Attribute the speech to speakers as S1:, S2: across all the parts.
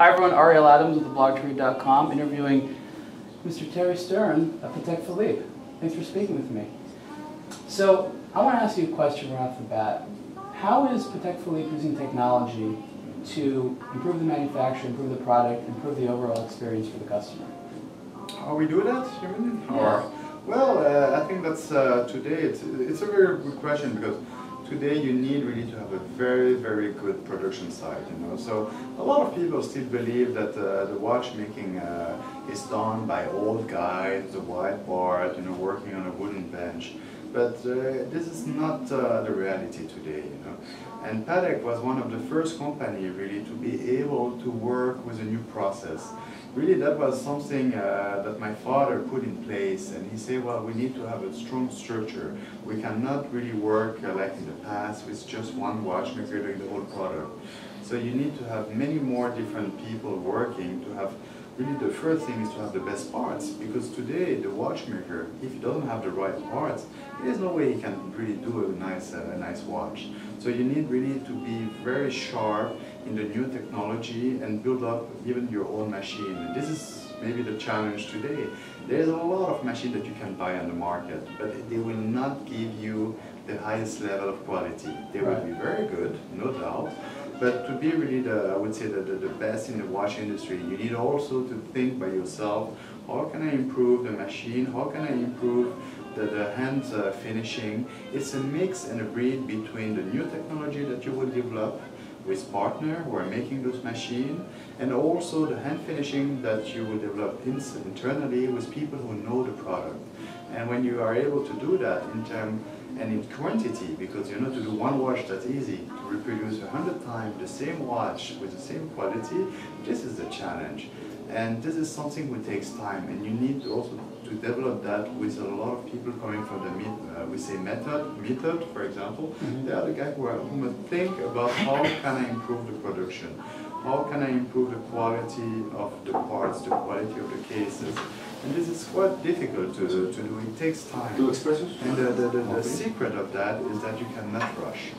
S1: Hi everyone, Ariel Adams with theblogtree.com interviewing Mr. Thierry of Patek Philippe. Thanks for speaking with me. So, I want to ask you a question right off the bat. How is Patek Philippe using technology to improve the manufacture, improve the product, improve the overall experience for the customer?
S2: How we do that, you mean?
S1: Yeah.
S2: Well, I think that's today, it's a very good question, because today you need really to have a very, very good production site, you know. So a lot of people still believe that the watchmaking is done by old guys, the whiteboard, you know, working on a wooden bench. But this is not the reality today, you know. And Patek was one of the first company really to be able to work with a new process. Really, that was something that my father put in place, and he said, well, we need to have a strong structure. We cannot really work like in the past with just one watchmaker doing the whole product. So you need to have many more different people working to have, really the first thing is to have the best parts, because today the watchmaker, if he doesn't have the right parts, there's no way he can really do a nice watch. So you need really to be very sharp in the new technology and build up even your own machine. And this is maybe the challenge today. There's a lot of machines that you can buy on the market, but they will not give you the highest level of quality. They will be very good, no doubt, but to be really I would say the best in the watch industry, you need also to think by yourself, how can I improve the machine, how can I improve the hand finishing. It's a mix and a breed between the new technology that you will develop with partners who are making those machines, and also the hand finishing that you will develop internally with people who know the product. And when you are able to do that in term and in quantity, because you know, to do one watch that's easy, to reproduce 100 times the same watch with the same quality, this is the challenge. And this is something that takes time, and you need also to develop that with a lot of people coming from the we say method, for example. They are the guys who must think about how can I improve the production, how can I improve the quality of the parts, the quality of the cases. And this is quite difficult to do. It takes time. And the secret of that is that you cannot rush.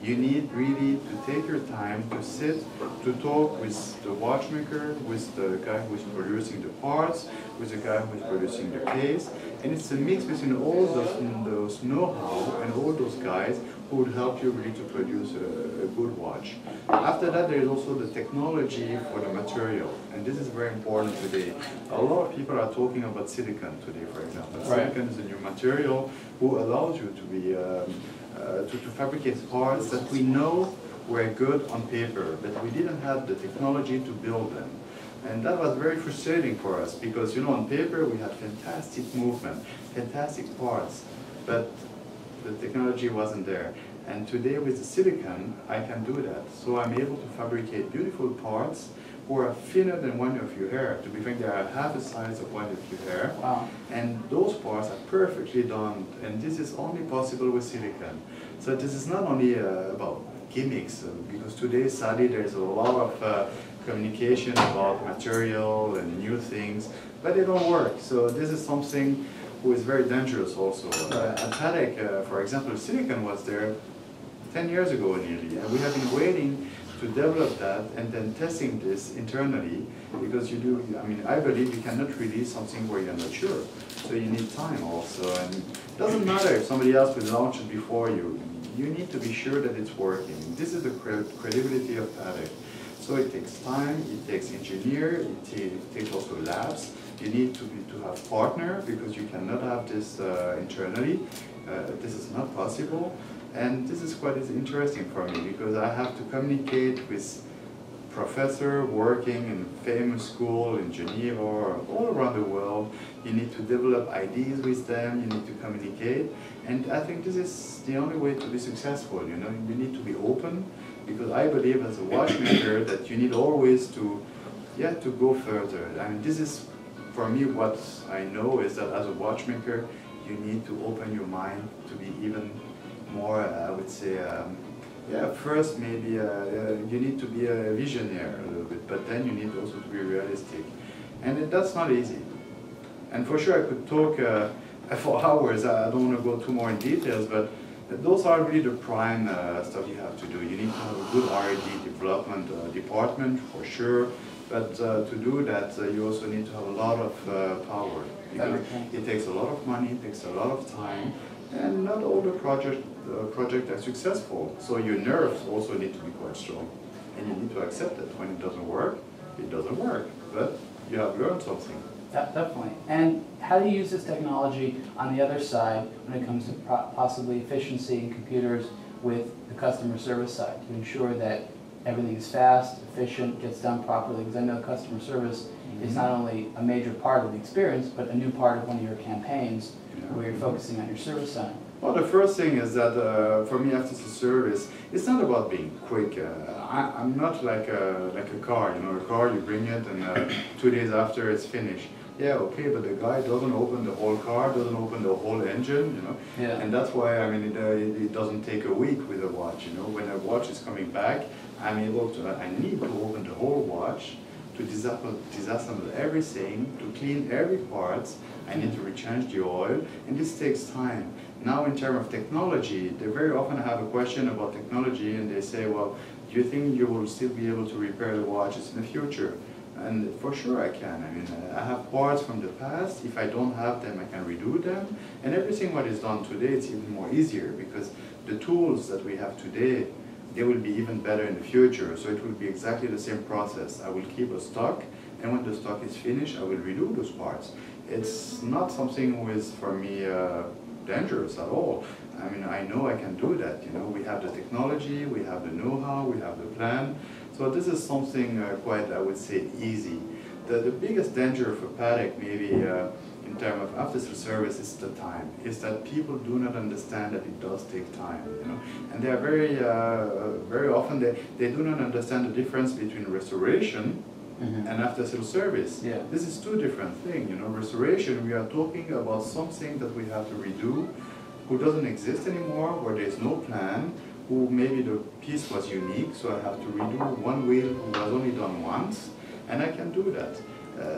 S2: You need really to take your time to sit, to talk with the watchmaker, with the guy who is producing the parts, with the guy who is producing the case. And it's a mix between all those know-how and all those guys who would help you really to produce a good watch. After that, there is also the technology for the material. And this is very important today. A lot of people are talking about silicon today, for example. Silicon is a new material who allows you to be to fabricate parts that we know were good on paper, but we didn't have the technology to build them. And that was very frustrating for us, because you know, on paper we had fantastic movement, fantastic parts, but the technology wasn't there. And today with the silicon, I can do that. So I'm able to fabricate beautiful parts who are thinner than one of your hair. To be frank, they are half the size of one of your hair.
S1: Wow. And
S2: those parts are perfectly done, and this is only possible with silicon. So this is not only about gimmicks, because today, sadly, there's a lot of communication about material and new things, but they don't work. So this is something who is very dangerous also. At Patek, for example, silicon was there 10 years ago nearly, and we have been waiting to develop that and then testing this internally, because you do, I mean, I believe you cannot release something where you're not sure. So you need time also, and it doesn't matter if somebody else will launch it before you. You need to be sure that it's working. This is the credibility of Patek. So it takes time, it takes engineer, it takes also labs. You need to have partner, because you cannot have this internally. This is not possible. And this is quite interesting for me, because I have to communicate with professors working in famous school in Geneva or all around the world. You need to develop ideas with them, you need to communicate. And I think this is the only way to be successful, you know. You need to be open, because I believe as a watchmaker that you need always to go further. I mean, this is, for me, what I know is that as a watchmaker, you need to open your mind to be even more, I would say, first maybe you need to be a visionary a little bit, but then you need also to be realistic. And that's not easy. And for sure I could talk for hours. I don't want to go too more in details, but those are really the prime stuff you have to do. You need to have a good R&D development department, for sure. But to do that, you also need to have a lot of power. Because it takes a lot of money, it takes a lot of time, and not all the projects are successful. So your nerves also need to be quite strong. And you need to accept it. When it doesn't work, it doesn't work. But you have learned something.
S1: Definitely. And how do you use this technology on the other side when it comes to possibly efficiency in computers with the customer service side to ensure that everything is fast, efficient, gets done properly? Because I know customer service is not only a major part of the experience, but a new part of one of your campaigns where you're focusing on your service side.
S2: Well, the first thing is that for me, after the service, it's not about being quick. I'm not like a car. You know, a car, you bring it, and 2 days after it's finished. Yeah, okay, but the guy doesn't open the whole car, doesn't open the whole engine, you know.
S1: Yeah.
S2: And that's why, I mean, it doesn't take a week with a watch, you know. When a watch is coming back, I need to open the whole watch, to disassemble everything, to clean every part. I need to rechange the oil, and this takes time. Now, in terms of technology, they very often have a question about technology, and they say, well, do you think you will still be able to repair the watches in the future? And for sure I can. I mean, I have parts from the past. If I don't have them, I can redo them. And everything what is done today, it's even more easier because the tools that we have today, they will be even better in the future. So it will be exactly the same process. I will keep a stock, and when the stock is finished, I will redo those parts. It's not something which is, for me, dangerous at all. I mean, I know I can do that. You know, we have the technology, we have the know-how, we have the plan. So this is something quite, I would say, easy. The biggest danger for Patek, maybe in terms of after-sales service, is the time. Is that people do not understand that it does take time. You know, and they are very often they do not understand the difference between restoration and after-sales service.
S1: Yeah.
S2: This is two different things. You know, restoration, we are talking about something that we have to redo, who doesn't exist anymore, where there's no plan, who maybe the piece was unique, so I have to redo one wheel who was only done once, and I can do that.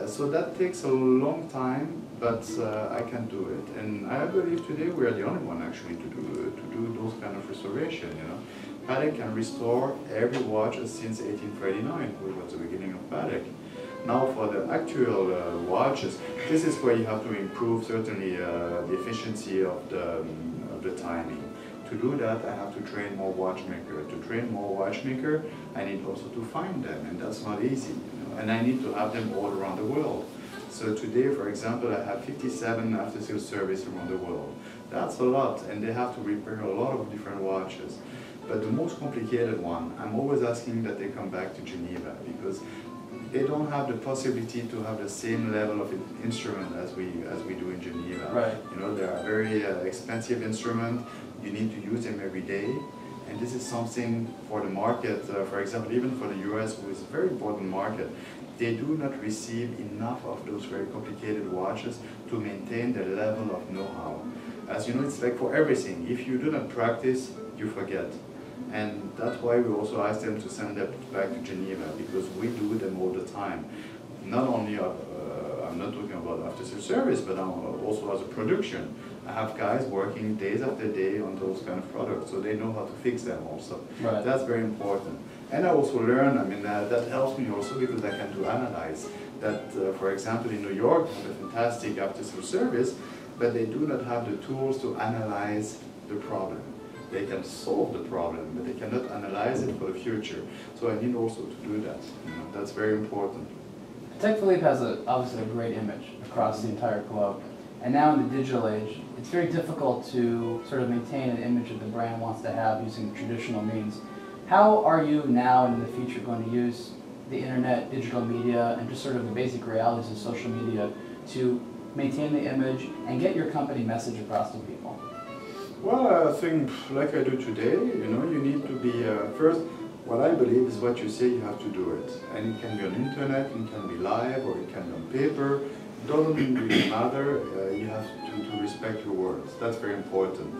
S2: So that takes a long time, but I can do it. And I believe today we are the only one actually to do those kind of restoration. You know, Patek can restore every watch since 1839, which was the beginning of Patek. Now for the actual watches, this is where you have to improve certainly the efficiency of the timing. To do that, I have to train more watchmakers. To train more watchmakers, I need also to find them, and that's not easy. You know? And I need to have them all around the world. So today, for example, I have 57 after-sales service around the world. That's a lot, and they have to repair a lot of different watches. But the most complicated one, I'm always asking that they come back to Geneva, because they don't have the possibility to have the same level of instrument as we do in Geneva.
S1: Right.
S2: You know, they are very expensive instruments. You need to use them every day. And this is something for the market, for example, even for the US, who is a very important market, they do not receive enough of those very complicated watches to maintain the level of know-how. As you know, it's like for everything. If you do not practice, you forget. And that's why we also ask them to send them back to Geneva, because we do them all the time. Not only, I'm not talking about after-sales service, but also as a production. I have guys working days after day on those kind of products, so they know how to fix them also.
S1: Right.
S2: That's very important. And I also learn, I mean, that helps me also because I can do analyze. That, for example, in New York, they have a fantastic after-sales service, but they do not have the tools to analyze the problem. They can solve the problem, but they cannot analyze it for the future. So I need also to do that. You know, that's very important.
S1: Patek Philippe has obviously a great image across the entire globe. And now in the digital age, it's very difficult to sort of maintain an image that the brand wants to have using traditional means. How are you now and in the future going to use the internet, digital media, and just sort of the basic realities of social media to maintain the image and get your company message across to people?
S2: Well, I think, like I do today, you know, you need to be, first, what I believe is what you say, you have to do it. And it can be on internet, it can be live, or it can be on paper. It doesn't really matter, you have to respect your words. That's very important.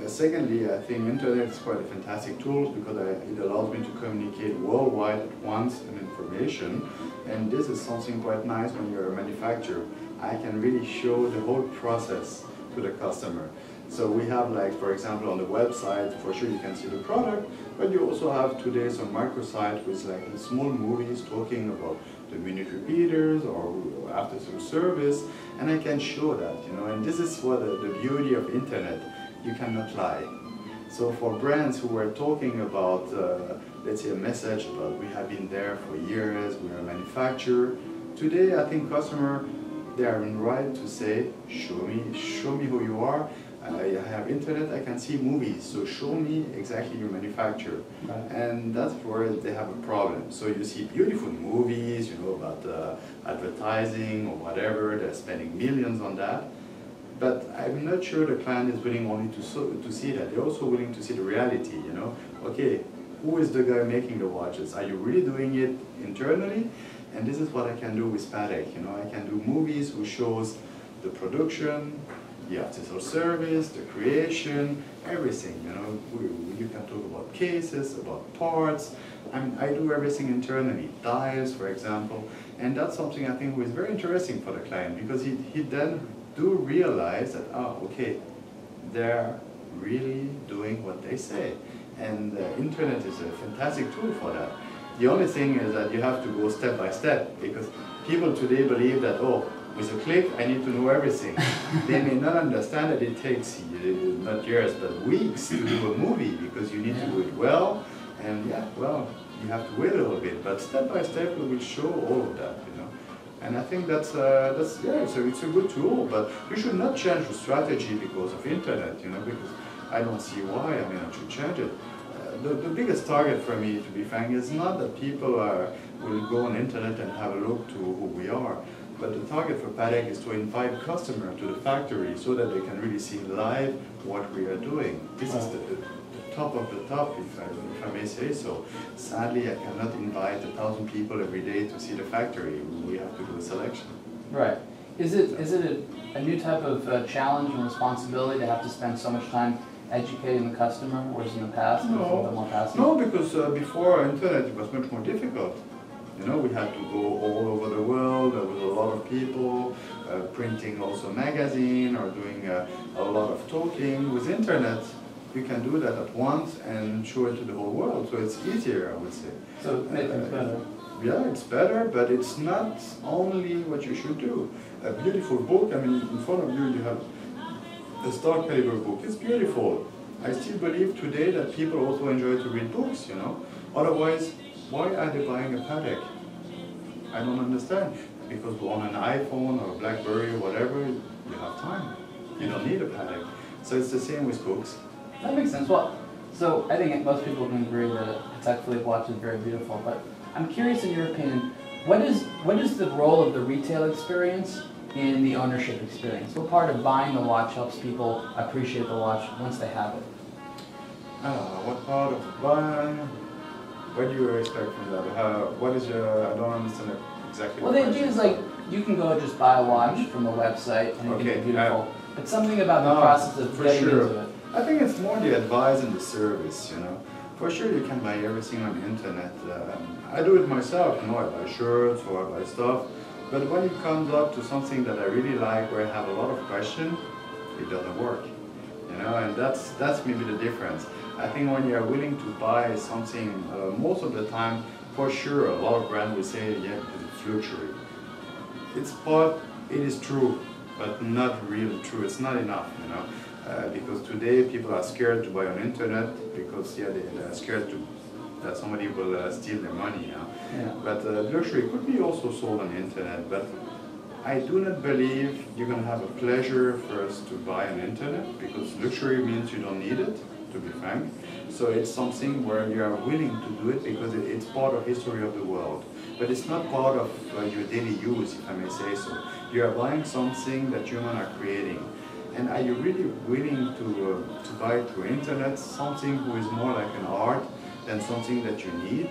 S2: Secondly, I think internet is quite a fantastic tool because it allows me to communicate worldwide at once and information. And this is something quite nice when you're a manufacturer. I can really show the whole process to the customer. So we have, like, for example, on the website, for sure you can see the product, but you also have today some microsite with like small movies talking about the minute repeaters or after service, and I can show that, you know, and this is what the beauty of internet, you cannot lie. So for brands who were talking about, let's say, a message about we have been there for years, we're a manufacturer, today I think customer, they are in right to say, show me who you are. I have internet, I can see movies, so show me exactly your manufacturer.
S1: Right.
S2: And that's where they have a problem. So you see beautiful movies, you know, about advertising or whatever, they're spending millions on that. But I'm not sure the client is willing only to see that. They're also willing to see the reality, you know. Okay, who is the guy making the watches? Are you really doing it internally? And this is what I can do with Patek, you know. I can do movies who shows the production, the after service, the creation, everything, you know. You can talk about cases, about parts. I do everything internally, dials, for example. And that's something I think was very interesting for the client, because he then do realize that, oh, okay, they're really doing what they say. And the internet is a fantastic tool for that. The only thing is that you have to go step by step, because people today believe that, oh, with a click, I need to know everything. They may not understand that it takes not years, but weeks to do a movie, because you need to do it well, and yeah, well, you have to wait a little bit, but step by step we will show all of that, you know. And I think that's yeah, so it's a good tool, but you should not change the strategy because of internet, you know, because I don't see why, I mean, I should change it. The biggest target for me, to be frank, is not that people will go on internet and have a look to who we are. But the target for Patek is to invite customers to the factory so that they can really see live what we are doing. This is the top of the top, if I may say so. Sadly, I cannot invite 1,000 people every day to see the factory. We have to do a selection.
S1: Right. Is it a new type of challenge and responsibility to have to spend so much time educating the customer, whereas in the past it was a little bit more passive?
S2: No, because before internet it was much more difficult. You know, we had to go all over the world with a lot of people, printing also magazine or doing a lot of talking. With internet, you can do that at once and show it to the whole world. So it's easier, I would say.
S1: So it makes it better.
S2: Yeah, it's better, but it's not only what you should do. A beautiful book, I mean, in front of you, you have a Star Caliber book. It's beautiful. I still believe today that people also enjoy to read books, you know. Otherwise, why are they buying a Patek? I don't understand. Because on an iPhone or a BlackBerry or whatever, you have time. You don't need a Patek. So it's the same with books.
S1: That makes sense. Well, so I think most people can agree that a Patek Philippe watch is very beautiful, but I'm curious in your opinion, what is the role of the retail experience in the ownership experience? What part of buying the watch helps people appreciate the watch once they have it?
S2: What part of buying? What do you expect from that? What is your, I don't understand exactly.
S1: Well, the idea is like, you can go just buy a watch from a website and it can be beautiful. But something about the process of getting into it.
S2: I think it's more the advice and the service, you know. For sure you can buy everything on the internet. I do it myself, you know, I buy shirts or I buy stuff. But when it comes up to something that I really like, where I have a lot of questions, it doesn't work. You know, and that's maybe the difference. I think when you are willing to buy something, most of the time, for sure, a lot of brands will say, yeah, because it's luxury. It is true, but not really true. It's not enough, you know, because today people are scared to buy on internet because they are scared that somebody will steal their money. You know?
S1: Yeah.
S2: But luxury could be also sold on the internet. But I do not believe you're going to have a pleasure first to buy on the internet, because luxury means you don't need it, to be frank. So it's something where you are willing to do it because it's part of history of the world. But it's not part of your daily use, if I may say so. You are buying something that humans are creating. And are you really willing to buy through internet something who is more like an art than something that you need?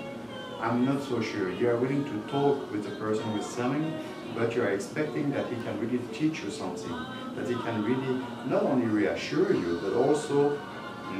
S2: I'm not so sure. You are willing to talk with the person who is selling, but you are expecting that he can really teach you something, that he can really not only reassure you, but also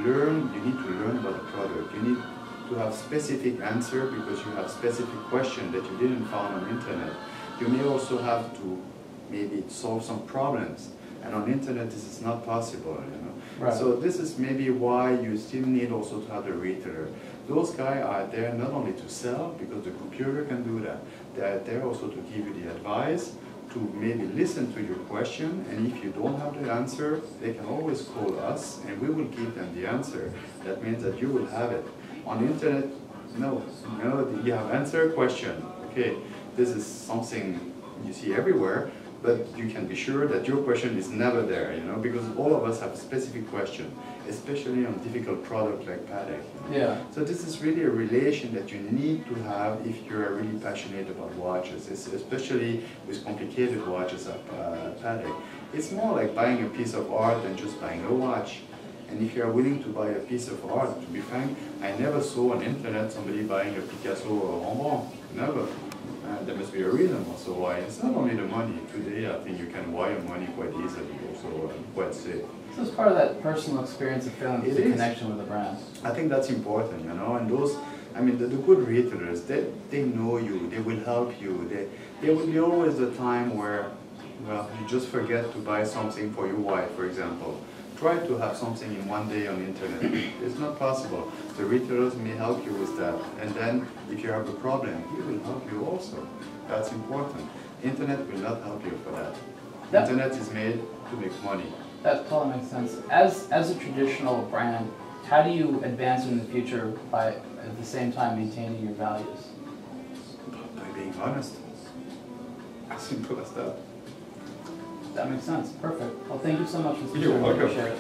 S2: learn. You need to learn about the product. You need to have specific answer because you have specific question that you didn't find on internet. You may also have to maybe solve some problems. And on internet, this is not possible, you know.
S1: Right.
S2: So this is maybe why you still need also to have the retailer. Those guys are there not only to sell, because the computer can do that. They are there also to give you the advice, to maybe listen to your question, and if you don't have the answer, they can always call us, and we will give them the answer. That means that you will have it. On the internet, no, you have answer, question. Okay, this is something you see everywhere, but you can be sure that your question is never there, you know, because all of us have a specific question, especially on difficult product like Patek. You know?
S1: Yeah.
S2: So this is really a relation that you need to have if you are really passionate about watches, especially with complicated watches at Patek. It's more like buying a piece of art than just buying a watch. And if you are willing to buy a piece of art, to be frank, I never saw on internet somebody buying a Picasso or a Rembrandt. Never. There must be a reason also why. It's not only the money. Today, I think you can wire money quite easily, also quite safe.
S1: So it's part of that personal experience of feeling the connection with the brand.
S2: I think that's important, you know. And those, I mean, the good retailers, they know you. They will help you. There will be always a time where, well, you just forget to buy something for your wife, for example. Try to have something in one day on the internet. It's not possible. The retailers may help you with that. And then if you have a problem, he will help you also. That's important. Internet will not help you for that. Internet is made to make money.
S1: That totally makes sense. As a traditional brand, how do you advance in the future by at the same time maintaining your values?
S2: By being honest. As simple as that.
S1: That makes sense. Perfect. Well, thank you so much, Mr.
S2: You're
S1: Chairman.
S2: welcome.
S1: Appreciate it.